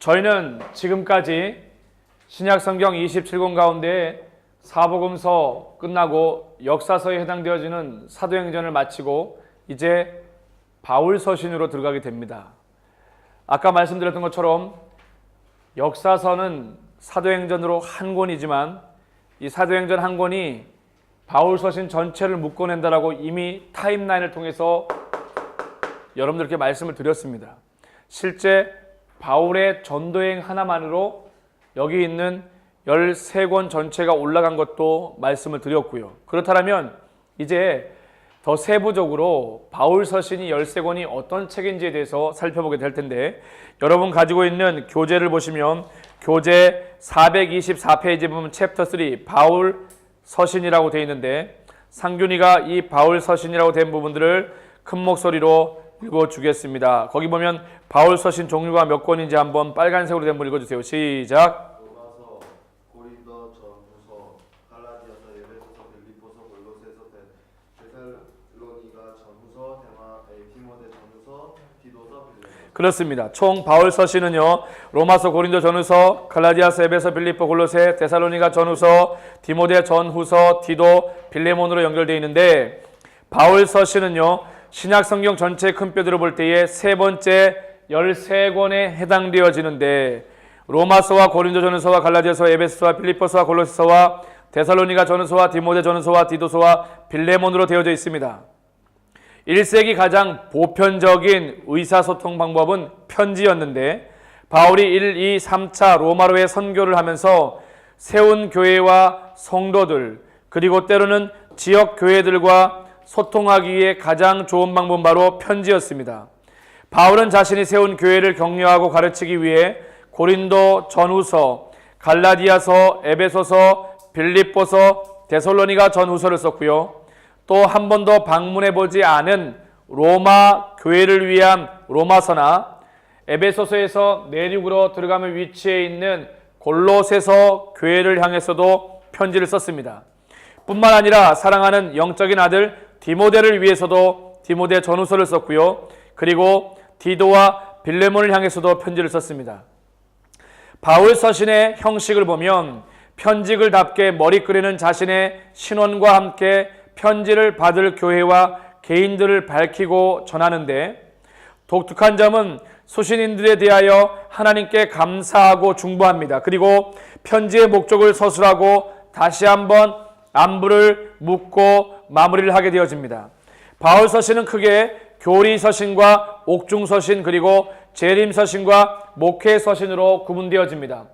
저희는 지금까지 신약성경 27권 가운데 사복음서 끝나고 역사서에 해당되어지는 사도행전을 마치고 이제 바울서신으로 들어가게 됩니다. 아까 말씀드렸던 것처럼 역사서는 사도행전으로 한 권이지만 이 사도행전 한 권이 바울서신 전체를 묶어낸다라고 이미 타임라인을 통해서 여러분들께 말씀을 드렸습니다. 실제 바울의 전도행 하나만으로 여기 있는 13권 전체가 올라간 것도 말씀을 드렸고요. 그렇다면 이제 더 세부적으로 바울 서신이 13권이 어떤 책인지에 대해서 살펴보게 될 텐데, 여러분 가지고 있는 교재를 보시면 교재 424페이지 보면 챕터 3 바울 서신이라고 되어 있는데, 상균이가 이 바울 서신이라고 된 부분들을 큰 목소리로 읽어주겠습니다. 거기 보면 바울 서신 종류가 몇 권인지 한번 빨간색으로 된 분 읽어주세요. 시작. 로마서, 고린도, 전후서, 갈라디아서, 에베소서, 빌립보서, 골로새서, 데살로니가 전후서, 디모데 전후서, 디도서, 빌레몬. 그렇습니다. 총 바울 서신은요, 로마서, 고린도 전후서, 갈라디아서, 에베소, 빌립보, 골로새, 데살로니가 전후서, 디모데 전후서, 디도, 빌레몬으로 연결되어 있는데, 바울 서신은요 신약성경 전체 큰 뼈대로 볼 때에 세 번째 13권에 해당되어지는데, 로마서와 고린도 전후서와 갈라디아서와 에베소서와 필리포서와 골로새서와 데살로니가 전후서와 디모데 전후서와 디도서와 빌레몬으로 되어져 있습니다. 1세기 가장 보편적인 의사소통 방법은 편지였는데, 바울이 1, 2, 3차 로마로의 선교를 하면서 세운 교회와 성도들, 그리고 때로는 지역 교회들과 소통하기 위해 가장 좋은 방법은 바로 편지였습니다. 바울은 자신이 세운 교회를 격려하고 가르치기 위해 고린도 전후서, 갈라디아서, 에베소서, 빌립보서, 데살로니가 전후서를 썼고요. 또 한 번도 방문해보지 않은 로마 교회를 위한 로마서나 에베소서에서 내륙으로 들어가면 위치해 있는 골로새서 교회를 향해서도 편지를 썼습니다. 뿐만 아니라 사랑하는 영적인 아들 디모데를 위해서도 디모데 전후서를 썼고요. 그리고 디도와 빌레몬을 향해서도 편지를 썼습니다. 바울 서신의 형식을 보면 편지글답게 머리끄리는 자신의 신원과 함께 편지를 받을 교회와 개인들을 밝히고 전하는데, 독특한 점은 수신인들에 대하여 하나님께 감사하고 중보합니다. 그리고 편지의 목적을 서술하고 다시 한번 안부를 묻고 마무리를 하게 되어집니다. 바울 서신은 크게 교리 서신과 옥중 서신, 그리고 재림 서신과 목회 서신으로 구분되어집니다.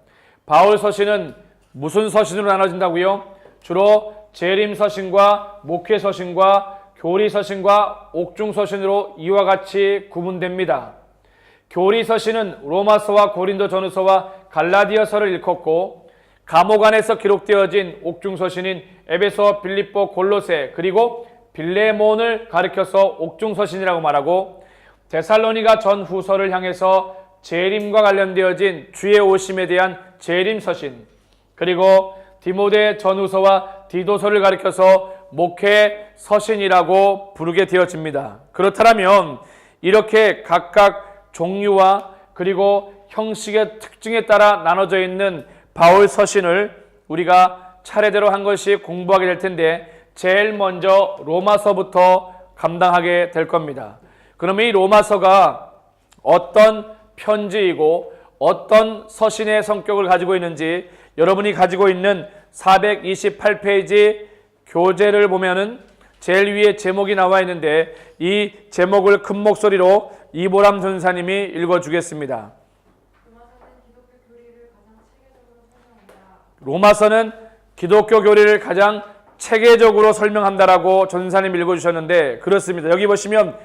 바울 서신은 무슨 서신으로 나눠진다고요? 주로 재림 서신과 목회 서신과 교리 서신과 옥중 서신으로 이와 같이 구분됩니다. 교리 서신은 로마서와 고린도 전후서와 갈라디아서를 일컫고, 감옥 안에서 기록되어진 옥중 서신인 에베소, 빌립보, 골로새, 그리고 빌레몬을 가리켜서 옥중 서신이라고 말하고, 데살로니가 전후서를 향해서 재림과 관련되어진 주의 오심에 대한 재림 서신, 그리고 디모데 전후서와 디도서를 가리켜서 목회 서신이라고 부르게 되어집니다. 그렇다면 이렇게 각각 종류와 그리고 형식의 특징에 따라 나눠져 있는 바울 서신을 우리가 차례대로 한 것씩 공부하게 될 텐데, 제일 먼저 로마서부터 감당하게 될 겁니다. 그러면 이 로마서가 어떤 편지이고 어떤 서신의 성격을 가지고 있는지, 여러분이 가지고 있는 428페이지 교재를 보면은 제일 위에 제목이 나와 있는데, 이 제목을 큰 목소리로 이보람 전사님이 읽어주겠습니다. 로마서는 기독교 교리를 가장 체계적으로 설명한다라고 전사님 읽어주셨는데, 그렇습니다. 여기 보시면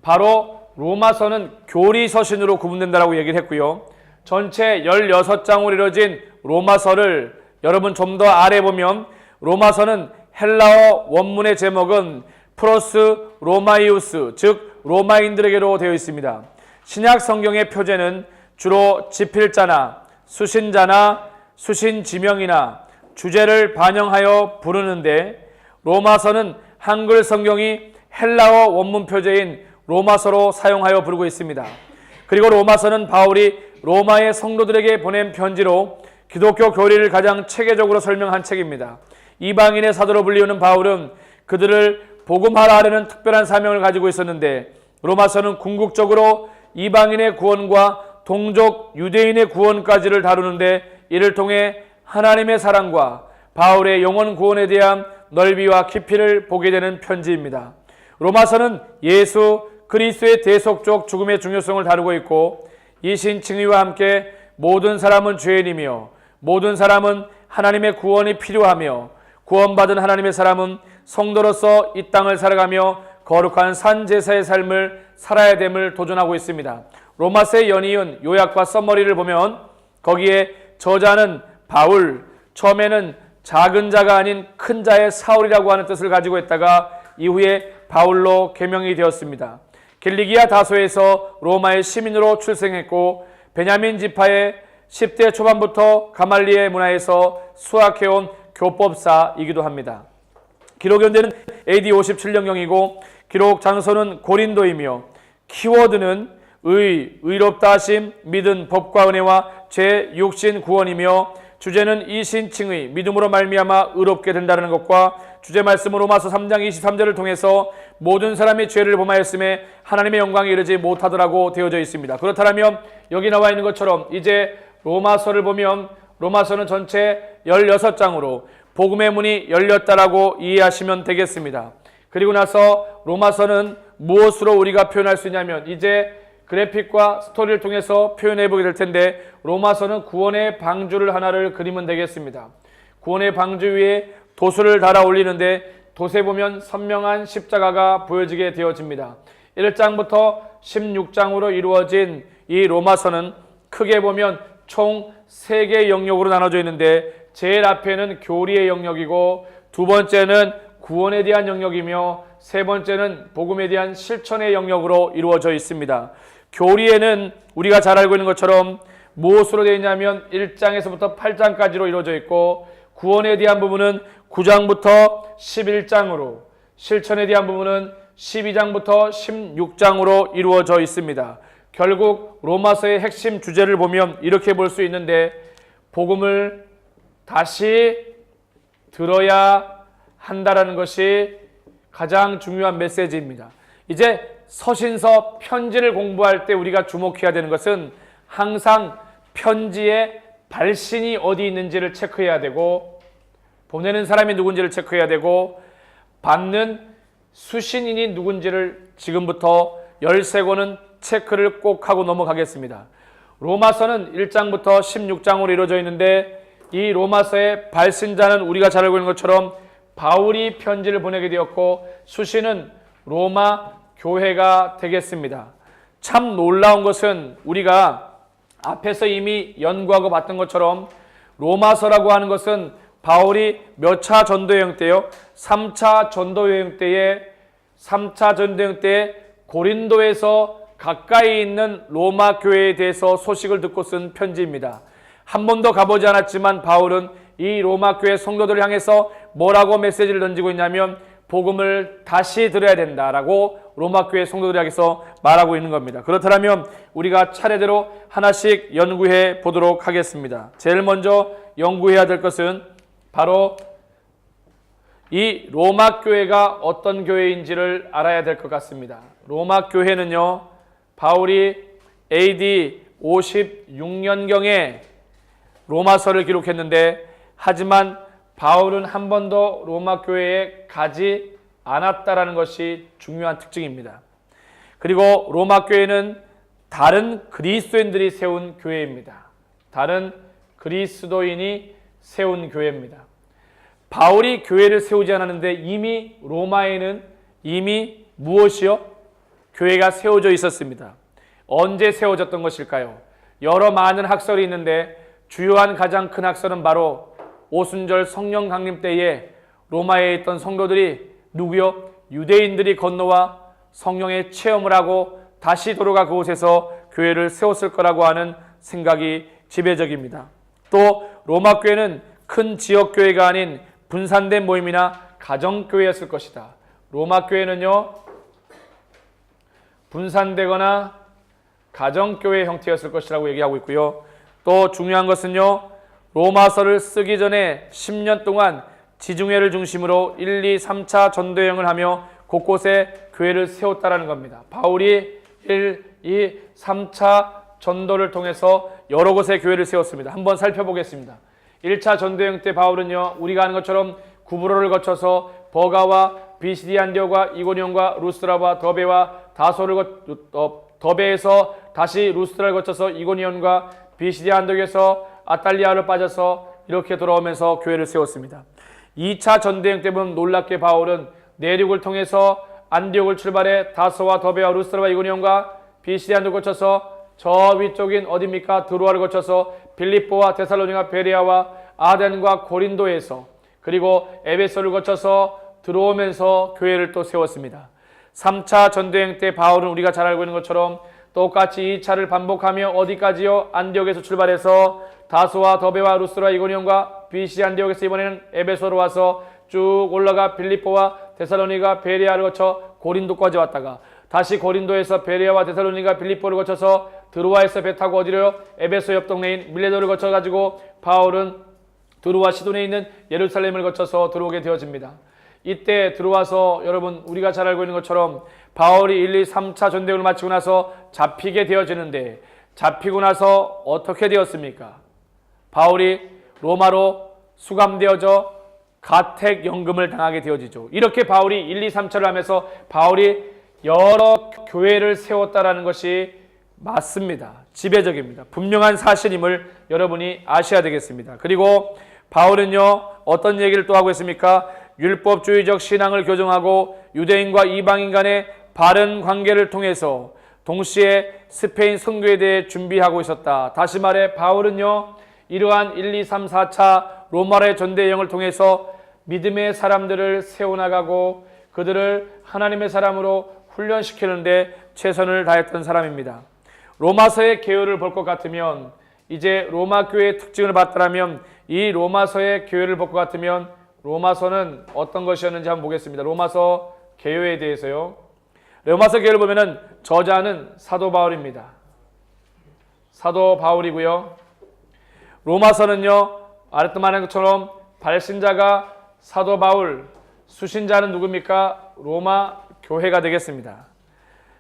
바로 로마서는 교리 서신으로 구분된다라고 얘기를 했고요. 전체 16장으로 이루어진 로마서를 여러분 좀 더 아래 보면, 로마서는 헬라어 원문의 제목은 프로스 로마이우스, 즉 로마인들에게로 되어 있습니다. 신약 성경의 표제는 주로 지필자나 수신자나 수신지명이나 주제를 반영하여 부르는데, 로마서는 한글 성경이 헬라어 원문 표제인 로마서로 사용하여 부르고 있습니다. 그리고 로마서는 바울이 로마의 성도들에게 보낸 편지로 기독교 교리를 가장 체계적으로 설명한 책입니다. 이방인의 사도로 불리우는 바울은 그들을 복음하라 하려는 특별한 사명을 가지고 있었는데 로마서는 궁극적으로 이방인의 구원과 동족 유대인의 구원까지를 다루는데 이를 통해 하나님의 사랑과 바울의 영원 구원에 대한 넓이와 깊이를 보게 되는 편지입니다. 로마서는 예수 그리스도의 대속적 죽음의 중요성을 다루고 있고 이 신칭의와 함께 모든 사람은 죄인이며 모든 사람은 하나님의 구원이 필요하며 구원받은 하나님의 사람은 성도로서 이 땅을 살아가며 거룩한 산 제사의 삶을 살아야 됨을 도전하고 있습니다. 로마서의 연이은 요약과 썸머리를 보면 거기에 저자는 바울, 처음에는 작은 자가 아닌 큰 자의 사울이라고 하는 뜻을 가지고 있다가 이후에 바울로 개명이 되었습니다. 길리기아 다소에서 로마의 시민으로 출생했고 베냐민 지파의 10대 초반부터 가말리엘 문화에서 수학해온 교법사이기도 합니다. 기록 연대는 AD 57년경이고 기록 장소는 고린도이며 키워드는 의롭다 하심, 믿은 법과 은혜와 제 육신 구원이며 주제는 이신칭의 믿음으로 말미암아 의롭게 된다는 것과 주제 말씀은 로마서 3장 23절을 통해서 모든 사람이 죄를 범하였음에 하나님의 영광에 이르지 못하더라고 되어져 있습니다. 그렇다면 여기 나와 있는 것처럼 이제 로마서를 보면 로마서는 전체 16장으로 복음의 문이 열렸다라고 이해하시면 되겠습니다. 그리고 나서 로마서는 무엇으로 우리가 표현할 수 있냐면 이제 그래픽과 스토리를 통해서 표현해 보게 될 텐데 로마서는 구원의 방주를 하나를 그리면 되겠습니다. 구원의 방주 위에 돛을 달아 올리는데 돛에 보면 선명한 십자가가 보여지게 되어집니다. 1장부터 16장으로 이루어진 이 로마서는 크게 보면 총 3개의 영역으로 나눠져 있는데 제일 앞에는 교리의 영역이고 두 번째는 구원에 대한 영역이며 세 번째는 복음에 대한 실천의 영역으로 이루어져 있습니다. 교리에는 우리가 잘 알고 있는 것처럼 무엇으로 되어 있냐면 1장에서부터 8장까지로 이루어져 있고 구원에 대한 부분은 9장부터 11장으로 실천에 대한 부분은 12장부터 16장으로 이루어져 있습니다. 결국 로마서의 핵심 주제를 보면 이렇게 볼 수 있는데 복음을 다시 들어야 한다라는 것이 가장 중요한 메시지입니다. 이제 서신서 편지를 공부할 때 우리가 주목해야 되는 것은 항상 편지의 발신이 어디 있는지를 체크해야 되고 보내는 사람이 누군지를 체크해야 되고 받는 수신인이 누군지를 지금부터 13권은 체크를 꼭 하고 넘어가겠습니다. 로마서는 1장부터 16장으로 이루어져 있는데 이 로마서의 발신자는 우리가 잘 알고 있는 것처럼 바울이 편지를 보내게 되었고 수신은 로마 교회가 되겠습니다. 참 놀라운 것은 우리가 앞에서 이미 연구하고 봤던 것처럼 로마서라고 하는 것은 바울이 몇 차 전도여행 때요? 3차 전도여행 때에 고린도에서 가까이 있는 로마 교회에 대해서 소식을 듣고 쓴 편지입니다. 한 번도 가보지 않았지만 바울은 이 로마 교회 성도들을 향해서 뭐라고 메시지를 던지고 있냐면 복음을 다시 들어야 된다라고 로마 교회 성도들을 향해서 말하고 있는 겁니다. 그렇다면 우리가 차례대로 하나씩 연구해 보도록 하겠습니다. 제일 먼저 연구해야 될 것은 바로 이 로마 교회가 어떤 교회인지를 알아야 될 것 같습니다. 로마 교회는요, 바울이 AD 56년경에 로마서를 기록했는데 하지만 바울은 한 번도 로마 교회에 가지 않았다라는 것이 중요한 특징입니다. 그리고 로마 교회는 다른 그리스도인들이 세운 교회입니다. 다른 그리스도인이 세운 교회입니다. 바울이 교회를 세우지 않았는데 이미 로마에는 이미 무엇이요? 교회가 세워져 있었습니다. 언제 세워졌던 것일까요? 여러 많은 학설이 있는데 주요한 가장 큰 학설은 바로 오순절 성령 강림 때에 로마에 있던 성도들이 누구요? 유대인들이 건너와 성령의 체험을 하고 다시 돌아가 그곳에서 교회를 세웠을 거라고 하는 생각이 지배적입니다. 또 로마 교회는 큰 지역 교회가 아닌 분산된 모임이나 가정교회였을 것이다. 로마 교회는요, 분산되거나 가정교회 형태였을 것이라고 얘기하고 있고요. 또 중요한 것은요. 로마서를 쓰기 전에 10년 동안 지중해를 중심으로 1, 2, 3차 전도여행을 하며 곳곳에 교회를 세웠다라는 겁니다. 바울이 1, 2, 3차 전도를 통해서 여러 곳에 교회를 세웠습니다. 한번 살펴보겠습니다. 1차 전도여행 때 바울은요. 우리가 아는 것처럼 구브로를 거쳐서 버가와 비시디 안디오과 이고니온과 루스드라와 더베와 더베에서 다시 루스드라를 거쳐서 이고니온과 비시디 안디오에서 아탈리아를 빠져서 이렇게 돌아오면서 교회를 세웠습니다. 2차 전도여행 때 보면 놀랍게 바울은 내륙을 통해서 안디옥을 출발해 다소와 더베와 루스드라와 이고니온과 비시디 안디오를 거쳐서 저 위쪽인 어디입니까? 드로아를 거쳐서 빌립보와 데살로니가 베레아와 아덴과 고린도에서 그리고 에베소를 거쳐서 들어오면서 교회를 또 세웠습니다. 3차 전도여행 때 바울은 우리가 잘 알고 있는 것처럼 똑같이 2차를 반복하며 어디까지요? 안디옥에서 출발해서 다소와 더베와 루스드라 이고니온과 비시디 안디옥에서 이번에는 에베소로 와서 쭉 올라가 빌립보와 데살로니가 베레아를 거쳐 고린도까지 왔다가 다시 고린도에서 베레아와 데살로니가 빌립보를 거쳐서 드로아에서 배 타고 어디로요? 에베소 옆 동네인 밀레도를 거쳐가지고 바울은 드로아 시돈에 있는 예루살렘을 거쳐서 들어오게 되어집니다. 이때 들어와서 여러분 우리가 잘 알고 있는 것처럼 바울이 1, 2, 3차 전도여행을 마치고 나서 잡히게 되어지는데 잡히고 나서 어떻게 되었습니까? 바울이 로마로 수감되어져 가택연금을 당하게 되어지죠. 이렇게 바울이 1, 2, 3차를 하면서 바울이 여러 교회를 세웠다라는 것이 맞습니다. 지배적입니다. 분명한 사실임을 여러분이 아셔야 되겠습니다. 그리고 바울은요 어떤 얘기를 또 하고 있습니까? 율법주의적 신앙을 교정하고 유대인과 이방인 간의 바른 관계를 통해서 동시에 스페인 선교에 대해 준비하고 있었다. 다시 말해 바울은요 이러한 1, 2, 3, 4차 로마의 전도여행을 통해서 믿음의 사람들을 세워나가고 그들을 하나님의 사람으로 훈련시키는데 최선을 다했던 사람입니다. 로마서의 개요를 볼 것 같으면 이제 로마 교회의 특징을 봤더라면 이 로마서의 교회를 볼 것 같으면 로마서는 어떤 것이었는지 한번 보겠습니다. 로마서 개요에 대해서요. 로마서 개요를 보면은 저자는 사도 바울입니다. 사도 바울이고요. 로마서는요. 아래도 말한 것처럼 발신자가 사도 바울, 수신자는 누굽니까? 로마 교회가 되겠습니다.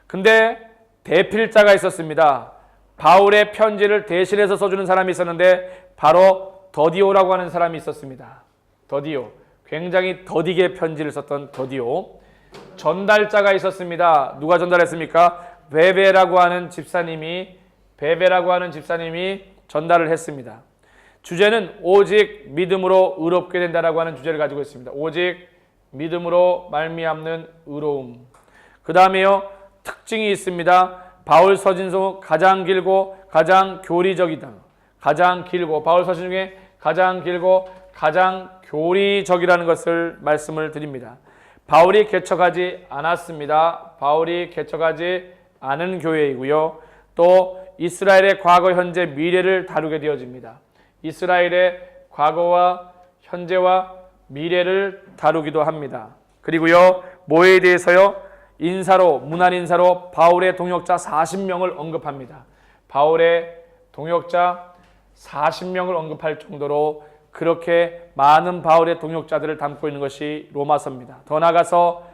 근데 대필자가 있었습니다. 바울의 편지를 대신해서 써주는 사람이 있었는데 바로 더디오라고 하는 사람이 있었습니다. 더디오. 굉장히 더디게 편지를 썼던 더디오. 전달자가 있었습니다. 누가 전달했습니까? 베베라고 하는 집사님이 전달을 했습니다. 주제는 오직 믿음으로 의롭게 된다라고 하는 주제를 가지고 있습니다. 오직 믿음으로 말미암는 의로움. 그 다음에요. 특징이 있습니다. 바울 서신 중 가장 길고 가장 교리적이다. 가장 길고 바울 서신 중에 가장 길고 가장 교리적이라는 것을 말씀을 드립니다. 바울이 개척하지 않았습니다. 바울이 개척하지 않은 교회이고요. 또 이스라엘의 과거, 현재, 미래를 다루게 되어집니다. 이스라엘의 과거와 현재와 미래를 다루기도 합니다. 그리고요. 뭐에 대해서요? 인사로, 문안 인사로 바울의 동역자 40명을 언급합니다. 바울의 동역자 40명을 언급할 정도로 그렇게 많은 바울의 동역자들을 담고 있는 것이 로마서입니다. 더 나아가서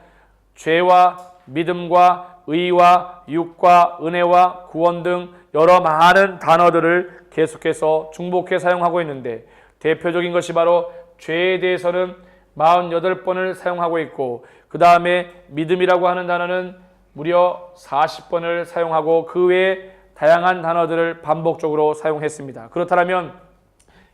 죄와 믿음과 의와 육과 은혜와 구원 등 여러 많은 단어들을 계속해서 중복해 사용하고 있는데 대표적인 것이 바로 죄에 대해서는 48번을 사용하고 있고 그 다음에 믿음이라고 하는 단어는 무려 40번을 사용하고 그 외에 다양한 단어들을 반복적으로 사용했습니다. 그렇다면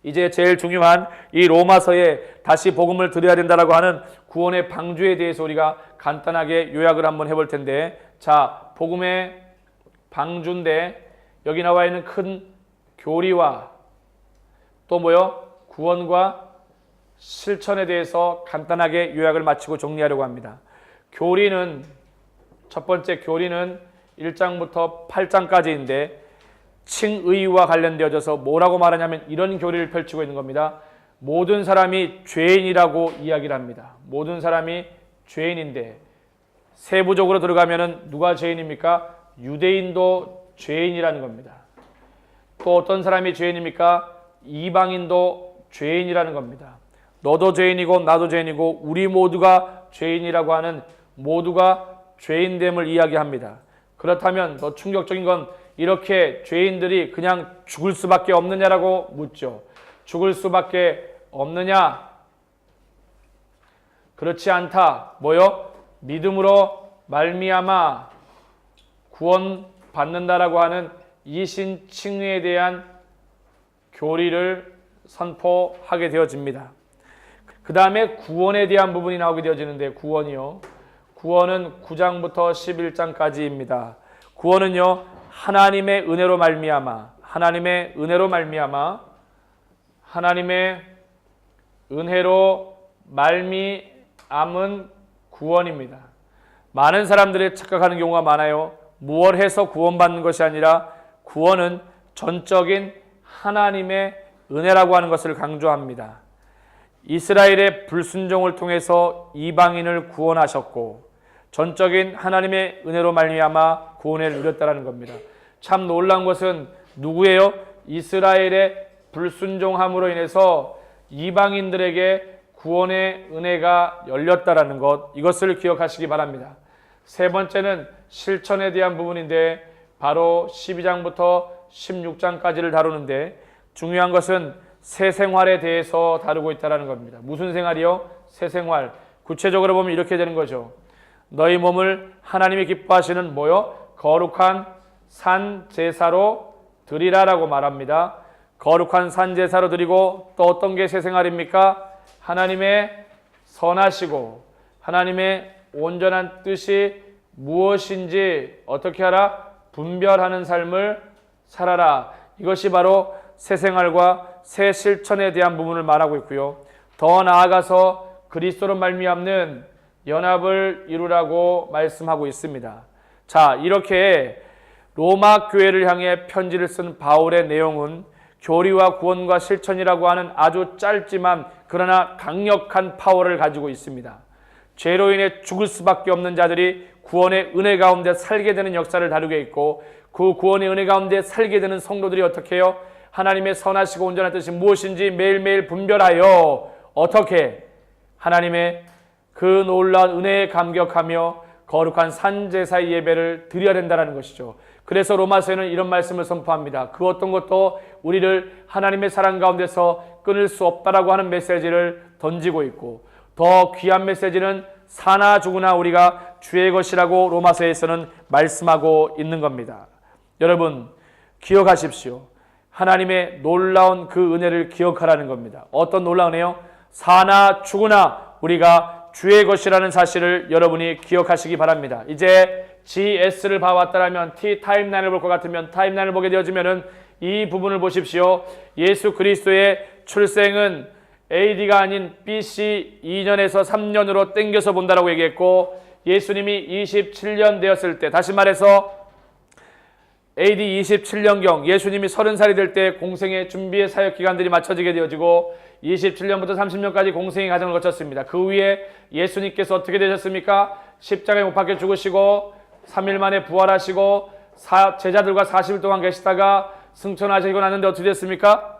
이제 제일 중요한 이 로마서에 다시 복음을 드려야 된다라고 하는 구원의 방주에 대해서 우리가 간단하게 요약을 한번 해볼 텐데 자, 복음의 방주인데 여기 나와 있는 큰 교리와 또 뭐요? 구원과 실천에 대해서 간단하게 요약을 마치고 정리하려고 합니다. 교리는 첫 번째 교리는 1장부터 8장까지인데 칭의와 관련되어져서 뭐라고 말하냐면 이런 교리를 펼치고 있는 겁니다. 모든 사람이 죄인이라고 이야기를 합니다. 모든 사람이 죄인인데 세부적으로 들어가면은 누가 죄인입니까? 유대인도 죄인이라는 겁니다. 또 어떤 사람이 죄인입니까? 이방인도 죄인이라는 겁니다. 너도 죄인이고 나도 죄인이고 우리 모두가 죄인이라고 하는 모두가 죄인됨을 이야기합니다. 그렇다면 더 충격적인 건 이렇게 죄인들이 그냥 죽을 수밖에 없느냐라고 묻죠. 죽을 수밖에 없느냐? 그렇지 않다. 뭐요? 믿음으로 말미암아 구원 받는다라고 하는 이신 칭의에 대한 교리를 선포하게 되어집니다. 그 다음에 구원에 대한 부분이 나오게 되어지는데 구원이요. 구원은 9장부터 11장까지입니다. 구원은요. 하나님의 은혜로 말미암아 하나님의 은혜로 말미암은 구원입니다. 많은 사람들이 착각하는 경우가 많아요. 무엇 해서 구원받는 것이 아니라 구원은 전적인 하나님의 은혜라고 하는 것을 강조합니다. 이스라엘의 불순종을 통해서 이방인을 구원하셨고 전적인 하나님의 은혜로 말미암아 구원을 누렸다는 겁니다. 참 놀라운 것은 누구예요? 이스라엘의 불순종함으로 인해서 이방인들에게 구원의 은혜가 열렸다라는 것, 이것을 기억하시기 바랍니다. 세 번째는 실천에 대한 부분인데 바로 12장부터 16장까지를 다루는데 중요한 것은 새 생활에 대해서 다루고 있다는 겁니다. 무슨 생활이요? 새 생활. 구체적으로 보면 이렇게 되는 거죠. 너희 몸을 하나님이 기뻐하시는 뭐요? 거룩한 산 제사로 드리라라고 말합니다. 거룩한 산 제사로 드리고 또 어떤 게 새 생활입니까? 하나님의 선하시고 하나님의 온전한 뜻이 무엇인지 어떻게 하라? 분별하는 삶을 살아라. 이것이 바로 새 생활과 새 실천에 대한 부분을 말하고 있고요. 더 나아가서 그리스도로 말미암는 연합을 이루라고 말씀하고 있습니다. 자, 이렇게 로마 교회를 향해 편지를 쓴 바울의 내용은 교리와 구원과 실천이라고 하는 아주 짧지만 그러나 강력한 파워를 가지고 있습니다. 죄로 인해 죽을 수밖에 없는 자들이 구원의 은혜 가운데 살게 되는 역사를 다루게 있고 그 구원의 은혜 가운데 살게 되는 성도들이 어떻게 해요? 하나님의 선하시고 온전한 뜻이 무엇인지 매일매일 분별하여 어떻게 하나님의 그 놀라운 은혜에 감격하며 거룩한 산제사의 예배를 드려야 된다는 것이죠. 그래서 로마서에는 이런 말씀을 선포합니다. 그 어떤 것도 우리를 하나님의 사랑 가운데서 끊을 수 없다라고 하는 메시지를 던지고 있고 더 귀한 메시지는 사나 죽으나 우리가 주의 것이라고 로마서에서는 말씀하고 있는 겁니다. 여러분 기억하십시오. 하나님의 놀라운 그 은혜를 기억하라는 겁니다. 어떤 놀라운 은혜요? 사나 죽으나 우리가 주의 것이라는 사실을 여러분이 기억하시기 바랍니다. 이제 GS를 봐왔다면 T 타임라인을 볼 것 같으면 타임라인을 보게 되어지면은 이 부분을 보십시오. 예수 그리스도의 출생은 AD가 아닌 BC 2년에서 3년으로 땡겨서 본다라고 얘기했고 예수님이 27년 되었을 때 다시 말해서 AD 27년경 예수님이 30살이 될 때 공생의 준비의 사역 기간들이 맞춰지게 되어지고 27년부터 30년까지 공생의 과정을 거쳤습니다. 그 후에 예수님께서 어떻게 되셨습니까? 십자가에 못 박혀 죽으시고 3일 만에 부활하시고 제자들과 40일 동안 계시다가 승천하시고 났는데 어떻게 됐습니까?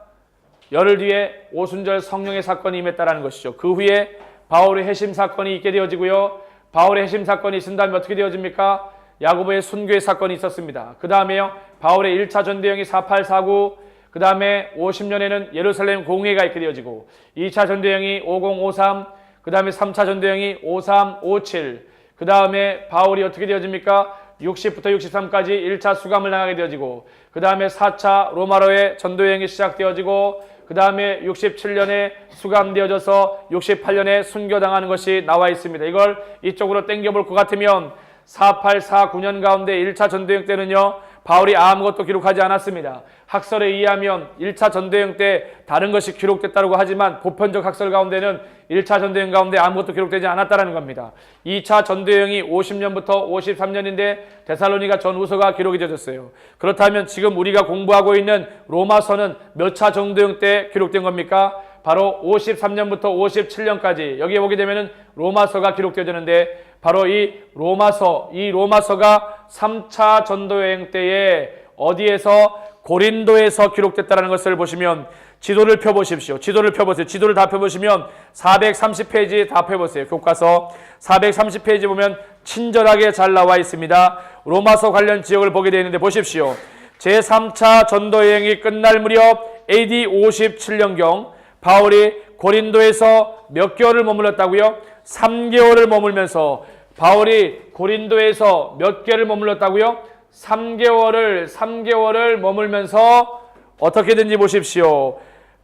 열흘 뒤에 오순절 성령의 사건이 임했다는 것이죠. 그 후에 바울의 회심 사건이 있게 되어지고요. 바울의 회심 사건이 있은 다음에 어떻게 되어집니까? 야고보의 순교의 사건이 있었습니다. 그 다음에요. 바울의 1차 전대행이 4849, 그 다음에 50년에는 예루살렘 공회가 있게 되어지고 2차 전대행이 5053, 그 다음에 3차 전대행이 5357, 그 다음에 바울이 어떻게 되어집니까? 60부터 63까지 1차 수감을 당하게 되어지고 그 다음에 4차 로마로의 전도여행이 시작되어지고 그 다음에 67년에 수감되어져서 68년에 순교당하는 것이 나와 있습니다. 이걸 이쪽으로 땡겨볼 것 같으면 4849년 가운데 1차 전도여행 때는요. 바울이 아무것도 기록하지 않았습니다. 학설에 의하면 1차 전도여행 때 다른 것이 기록됐다고 하지만 보편적 학설 가운데는 1차 전도여행 가운데 아무것도 기록되지 않았다는 겁니다. 2차 전도여행이 50년부터 53년인데 데살로니가 전후서가 기록이 되어졌어요. 그렇다면 지금 우리가 공부하고 있는 로마서는 몇 차 전도여행 때 기록된 겁니까? 바로 53년부터 57년까지 여기에 보게 되면 로마서가 기록되어지는데 바로 이 로마서가 3차 전도여행 때에 어디에서? 고린도에서 기록됐다는 것을 보시면 지도를 펴보십시오. 지도를 펴보세요. 지도를 다 펴보시면 430페이지 다 펴보세요. 교과서 430페이지 보면 친절하게 잘 나와 있습니다. 로마서 관련 지역을 보게 되어 있는데 보십시오. 제3차 전도여행이 끝날 무렵 AD 57년경 바울이 고린도에서 몇 개월을 머물렀다고요? 3개월을 머물면서 바울이 고린도에서 몇 개월을 머물렀다고요? 3개월을 머물면서 어떻게든지 보십시오.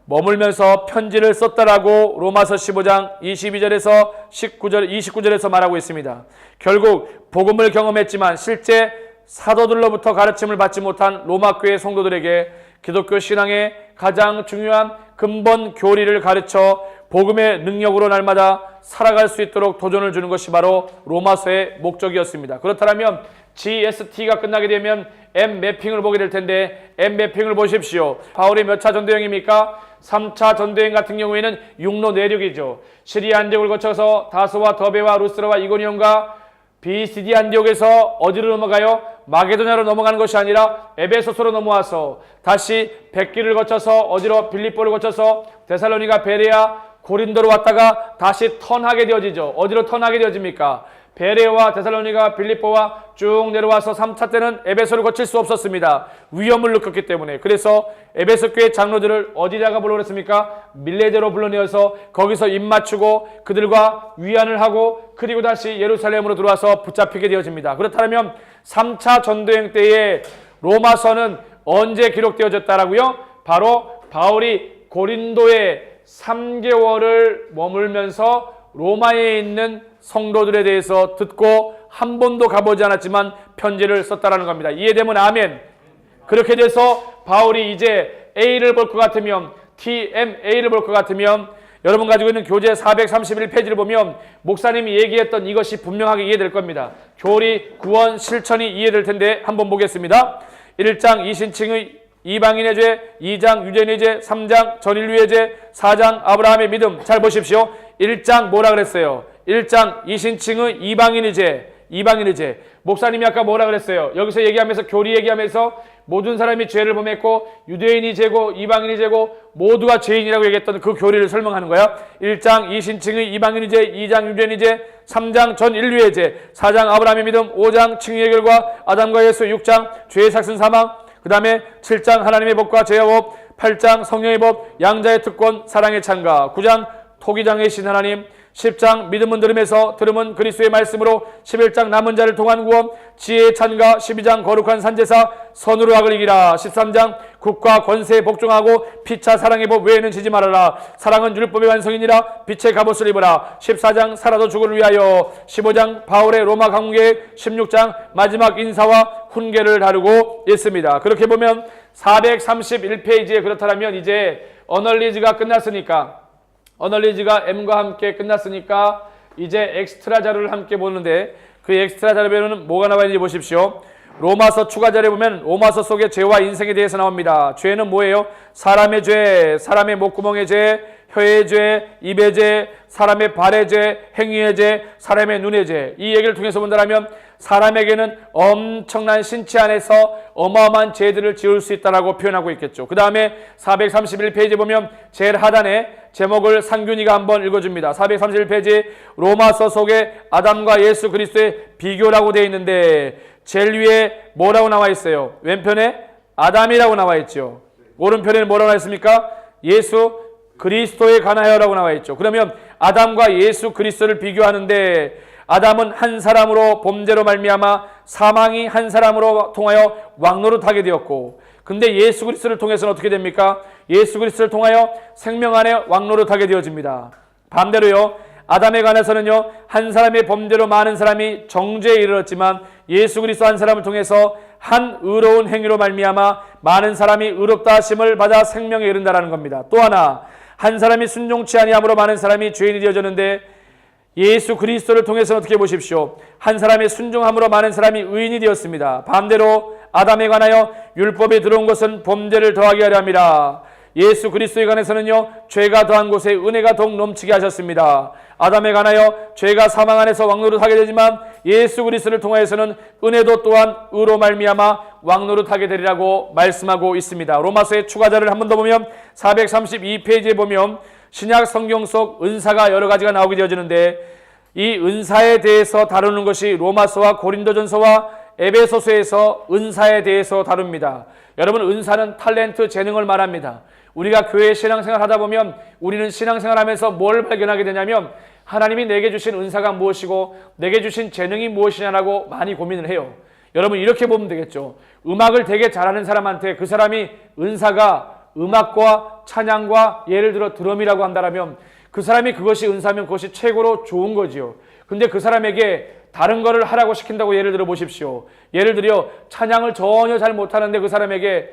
머물면서 편지를 썼다라고 로마서 15장 22절에서 29절에서 말하고 있습니다. 결국 복음을 경험했지만 실제 사도들로부터 가르침을 받지 못한 로마 교회 성도들에게 기독교 신앙의 가장 중요한 근본 교리를 가르쳐 복음의 능력으로 날마다 살아갈 수 있도록 도전을 주는 것이 바로 로마서의 목적이었습니다. 그렇다면 GST가 끝나게 되면 M매핑을 보게 될 텐데 M매핑을 보십시오. 바울이 몇 차 전도여행입니까? 3차 전도여행 같은 경우에는 육로 내륙이죠. 시리아 안디옥을 거쳐서 다소와 더베와 루스라와 이고니온과 비시디 안디옥에서 어디로 넘어가요? 마게도냐로 넘어가는 것이 아니라 에베소서로 넘어와서 다시 백길을 거쳐서 어디로? 빌립보를 거쳐서 데살로니가, 베레아, 고린도로 왔다가 다시 턴하게 되어지죠. 어디로 턴하게 되어집니까? 베레와 데살로니가, 빌립보와 쭉 내려와서 3차 때는 에베소를 거칠 수 없었습니다. 위험을 느꼈기 때문에. 그래서 에베소 교회 장로들을 어디다가 불러냈습니까? 밀레제로 불러내어서 거기서 입맞추고 그들과 위안을 하고 그리고 다시 예루살렘으로 들어와서 붙잡히게 되어집니다. 그렇다면 3차 전도여행 때에 로마서는 언제 기록되어졌다라고요? 바로 바울이 고린도에 3개월을 머물면서 로마에 있는 성도들에 대해서 듣고 한 번도 가보지 않았지만 편지를 썼다라는 겁니다. 이해되면 아멘. 그렇게 돼서 바울이 이제 A를 볼 것 같으면 TMA를 볼 것 같으면 여러분 가지고 있는 교재 431페이지를 보면 목사님이 얘기했던 이것이 분명하게 이해될 겁니다. 교리, 구원, 실천이 이해될 텐데 한번 보겠습니다. 1장 이신칭의 이방인의 죄, 2장 유대인의 죄, 3장 전인류의 죄, 4장 아브라함의 믿음. 잘 보십시오. 1장 뭐라 그랬어요? 1장 이신칭의 이방인의 죄, 이방인의 죄. 목사님이 아까 뭐라 그랬어요? 여기서 얘기하면서 교리 얘기하면서 모든 사람이 죄를 범했고 유대인이 죄고 이방인이 죄고 모두가 죄인이라고 얘기했던 그 교리를 설명하는 거야. 1장 이신칭의 이방인의 죄, 2장 유대인의 죄, 3장 전 인류의 죄, 4장 아브라함의 믿음, 5장 칭의의 결과 아담과 예수, 6장 죄의 삭슨 사망, 그 다음에 7장 하나님의 법과 죄의 법, 8장 성령의 법, 양자의 특권, 사랑의 찬가, 9장 토기장의 신 하나님, 10장 믿음은 들음에서 들음은 그리스도의 말씀으로, 11장 남은 자를 통한 구원, 지혜의 찬가, 12장 거룩한 산제사, 선으로 악을 이기라, 13장 국가 권세에 복종하고 피차 사랑의 법 외에는 지지 말아라, 사랑은 율법의 완성이니라, 빛의 갑옷을 입어라, 14장 살아도 죽을 위하여, 15장 바울의 로마 강계획, 16장 마지막 인사와 훈계를 다루고 있습니다. 그렇게 보면 431페이지에 그렇다면 이제 어널리즈가 끝났으니까, 어널리즈가 M과 함께 끝났으니까 이제 엑스트라 자료를 함께 보는데 그 엑스트라 자료에는 뭐가 나와 있는지 보십시오. 로마서 추가 자료에 보면 로마서 속에 죄와 인생에 대해서 나옵니다. 죄는 뭐예요? 사람의 죄, 사람의 목구멍의 죄, 혀의 죄, 입의 죄, 사람의 발의 죄, 행위의 죄, 사람의 눈의 죄. 이 얘기를 통해서 본다면 사람에게는 엄청난 신체 안에서 어마어마한 죄들을 지을 수 있다고 표현하고 있겠죠. 그 다음에 431페이지 보면 제일 하단에 제목을 상균이가 한번 읽어줍니다. 431페이지 로마서 속에 아담과 예수 그리스도의 비교라고 되어 있는데 제일 위에 뭐라고 나와 있어요? 왼편에 아담이라고 나와 있죠. 오른편에는 뭐라고 나와 있습니까? 예수 그리스도에 관하여라고 나와 있죠. 그러면 아담과 예수 그리스도를 비교하는데 아담은 한 사람으로 범죄로 말미암아 사망이 한 사람으로 통하여 왕노릇하게 되었고, 근데 예수 그리스도를 통해서는 어떻게 됩니까? 예수 그리스도를 통하여 생명 안에 왕노릇하게 되어집니다. 반대로요, 아담에 관해서는요, 한 사람의 범죄로 많은 사람이 정죄에 이르렀지만 예수 그리스도 한 사람을 통해서 한 의로운 행위로 말미암아 많은 사람이 의롭다 하심을 받아 생명에 이른다라는 겁니다. 또 하나, 한 사람이 순종치 아니함으로 많은 사람이 죄인이 되어졌는데 예수 그리스도를 통해서는 어떻게 보십시오? 한 사람의 순종함으로 많은 사람이 의인이 되었습니다. 반대로 아담에 관하여 율법이 들어온 것은 범죄를 더하게 하려 함이라. 예수 그리스도에 관해서는요, 죄가 더한 곳에 은혜가 더욱 넘치게 하셨습니다. 아담에 관하여 죄가 사망 안에서 왕노릇하게 되지만 예수 그리스도를 통하여서는 은혜도 또한 의로 말미암아 왕노릇하게 되리라고 말씀하고 있습니다. 로마서의 추가자를 한 번 더 보면 432페이지에 보면 신약 성경 속 은사가 여러 가지가 나오게 되어지는데 이 은사에 대해서 다루는 것이 로마서와 고린도전서와 에베소서에서 은사에 대해서 다룹니다. 여러분, 은사는 탤런트, 재능을 말합니다. 우리가 교회 신앙생활 하다 보면 우리는 신앙생활 하면서 뭘 발견하게 되냐면 하나님이 내게 주신 은사가 무엇이고 내게 주신 재능이 무엇이냐라고 많이 고민을 해요. 여러분, 이렇게 보면 되겠죠. 음악을 되게 잘하는 사람한테 그 사람이 은사가 음악과 찬양과 예를 들어 드럼이라고 한다면 그 사람이 그것이 은사면 그것이 최고로 좋은 거지요. 근데 그 사람에게 다른 거를 하라고 시킨다고 예를 들어 보십시오. 예를 들어 찬양을 전혀 잘 못하는데 그 사람에게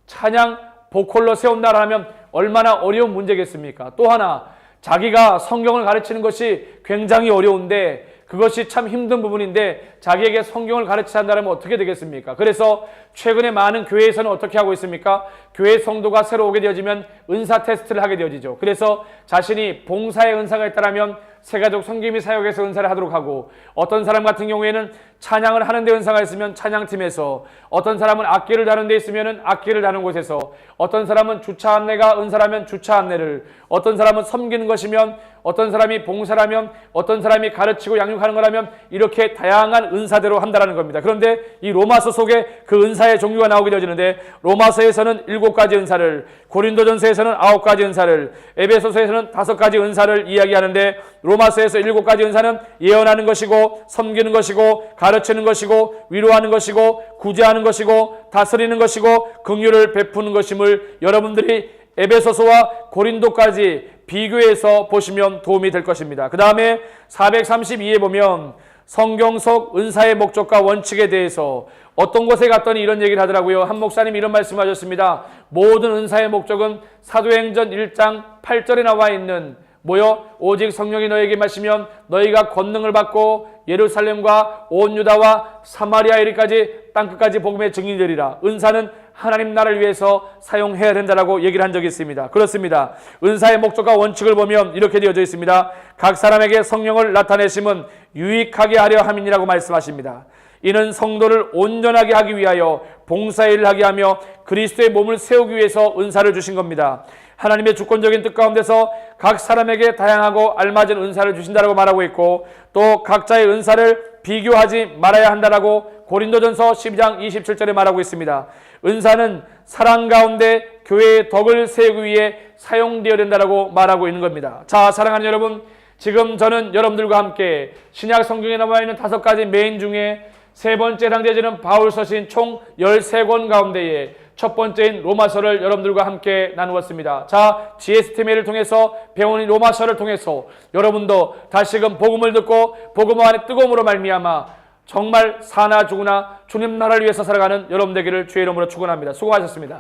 찬양 보컬로 세운다라 하면 얼마나 어려운 문제겠습니까? 또 하나, 자기가 성경을 가르치는 것이 굉장히 어려운데 그것이 참 힘든 부분인데 자기에게 성경을 가르치자 한다면 어떻게 되겠습니까? 그래서 최근에 많은 교회에서는 어떻게 하고 있습니까? 교회 성도가 새로 오게 되어지면 은사 테스트를 하게 되어지죠. 그래서 자신이 봉사의 은사가 있다면 세가족 섬김이 사역에서 은사를 하도록 하고, 어떤 사람 같은 경우에는 찬양을 하는 데 은사가 있으면 찬양팀에서, 어떤 사람은 악기를 다루는 데 있으면 악기를 다루는 곳에서, 어떤 사람은 주차 안내가 은사라면 주차 안내를, 어떤 사람은 섬기는 것이면, 어떤 사람이 봉사라면, 어떤 사람이 가르치고 양육하는 거라면 이렇게 다양한 은사대로 한다는 겁니다. 그런데 이 로마서 속에 그 은사의 종류가 나오게 되어지는데 로마서에서는 7가지 은사를, 고린도전서에서는 9가지 은사를, 에베소서에서는 5가지 은사를 이야기하는데 로마서에서 7가지 은사는 예언하는 것이고 섬기는 것이고 가르치는 것이고 위로하는 것이고 구제하는 것이고 다스리는 것이고 긍휼을 베푸는 것임을 여러분들이 에베소서와 고린도까지 비교해서 보시면 도움이 될 것입니다. 그 다음에 432에 보면 성경 속 은사의 목적과 원칙에 대해서 어떤 곳에 갔더니 이런 얘기를 하더라고요. 한 목사님이 이런 말씀을 하셨습니다. 모든 은사의 목적은 사도행전 1장 8절에 나와 있는 뭐요? 오직 성령이 너에게 마시면 너희가 권능을 받고 예루살렘과 온 유다와 사마리아 이르까지 땅끝까지 복음의 증인이 되리라. 은사는 하나님 나라를 위해서 사용해야 된다라고 얘기를 한 적이 있습니다. 그렇습니다. 은사의 목적과 원칙을 보면 이렇게 되어져 있습니다. 각 사람에게 성령을 나타내심은 유익하게 하려 함이니라고 말씀하십니다. 이는 성도를 온전하게 하기 위하여 봉사일을 하게 하며 그리스도의 몸을 세우기 위해서 은사를 주신 겁니다. 하나님의 주권적인 뜻 가운데서 각 사람에게 다양하고 알맞은 은사를 주신다라고 말하고 있고, 또 각자의 은사를 비교하지 말아야 한다라고 고린도전서 12장 27절에 말하고 있습니다. 은사는 사랑 가운데 교회의 덕을 세우기 위해 사용되어야 된다라고 말하고 있는 겁니다. 자, 사랑하는 여러분, 지금 저는 여러분들과 함께 신약 성경에 나와 있는 5가지 메인 중에 세 번째 해당되는 바울 서신 총 13권 가운데에 첫 번째인 로마서를 여러분들과 함께 나누었습니다. 자, GSTM를 통해서 배운 이 로마서를 통해서 여러분도 다시금 복음을 듣고 복음 안에 뜨거움으로 말미암아 정말 사나 죽으나 주님 나라를 위해서 살아가는 여러분 되기를 주의 이름으로 축원합니다. 수고하셨습니다.